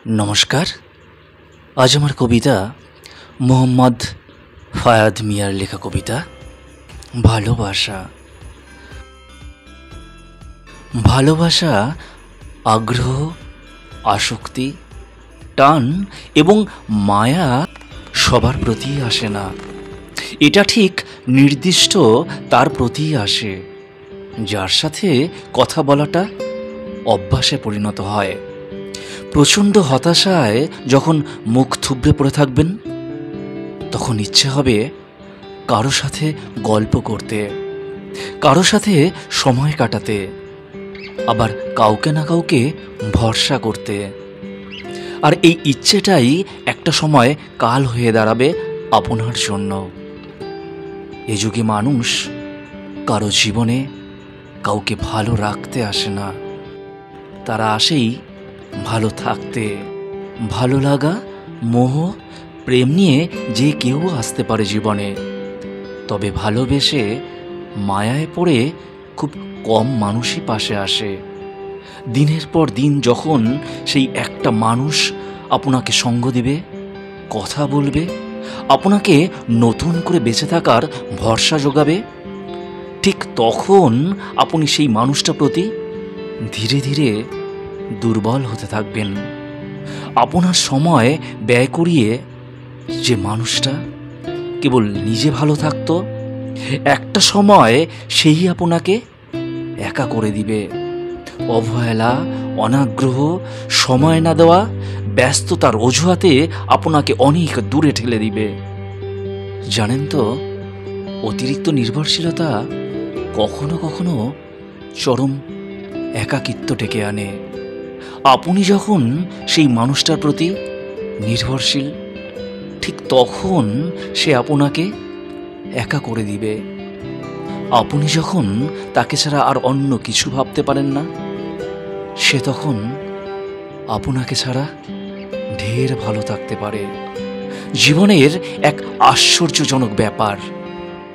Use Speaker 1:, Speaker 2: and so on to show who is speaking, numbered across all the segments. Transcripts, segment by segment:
Speaker 1: নমস্কার। আজ আমার কবিতা মোহাম্মদ ফায়াদ মিয়ার লেখা কবিতা ভালোবাসা। ভালোবাসা আগ্রহ, আসক্তি, টান এবং মায়া সবার প্রতিই আসে না। এটা ঠিক নির্দিষ্ট তার প্রতিই আসে যার সাথে কথা বলাটা অভ্যাসে পরিণত হয়। প্রচণ্ড হতাশায় যখন মুখ থুবড়ে পড়ে থাকবেন, তখন ইচ্ছে হবে কারো সাথে গল্প করতে, কারো সাথে সময় কাটাতে, আবার কাউকে না কাউকে ভরসা করতে। আর এই ইচ্ছেটাই একটা সময় কাল হয়ে দাঁড়াবে আপনার জন্য। এ যুগে মানুষ কারো জীবনে কাউকে ভালো রাখতে আসে না, তারা আসেই ভালো থাকতে। ভালো লাগা, মোহ, প্রেম নিয়ে যে কেউ আসতে পারে জীবনে, তবে ভালোবেসে মায়ায় পড়ে খুব কম মানুষই পাশে আসে। দিনের পর দিন যখন সেই একটা মানুষ আপনাকে সঙ্গ দিবে, কথা বলবে, আপনাকে নতুন করে বেঁচে থাকার ভরসা যোগাবে, ঠিক তখন আপনি সেই মানুষটার প্রতি ধীরে ধীরে দুর্বল হতে থাকবেন। আপনার সময় ব্যয় করিয়ে যে মানুষটা কেবল নিজে ভালো থাকতো, একটা সময় সেই আপনাকে একা করে দিবে। অবহেলা, অনাগ্রহ, সময় না দেওয়া, ব্যস্ততার অজুহাতে আপনাকে অনেক দূরে ঠেলে দিবে। জানেন তো, অতিরিক্ত নির্ভরশীলতা কখনো কখনো চরম একাকিত্ব ডেকে আনে। আপনি যখন সেই মানুষটার প্রতি নির্ভরশীল, ঠিক তখন সে আপনাকে একা করে দিবে। আপনি যখন তাকে ছাড়া আর অন্য কিছু ভাবতে পারেন না, সে তখন আপনাকে ছাড়া ঢের ভালো থাকতে পারে। জীবনের এক আশ্চর্যজনক ব্যাপার,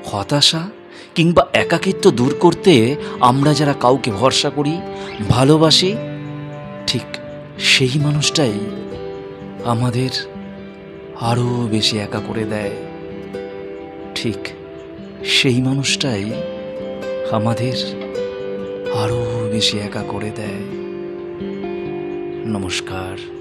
Speaker 1: হতাশা কিংবা একাকিত্ব দূর করতে আমরা যারা কাউকে ভরসা করি, ভালোবাসি, ঠিক সেই মানুষটাই আমাদের আরও বেশি একা করে দেয়। ঠিক সেই মানুষটাই আমাদের আরও বেশি একা করে দেয়। নমস্কার।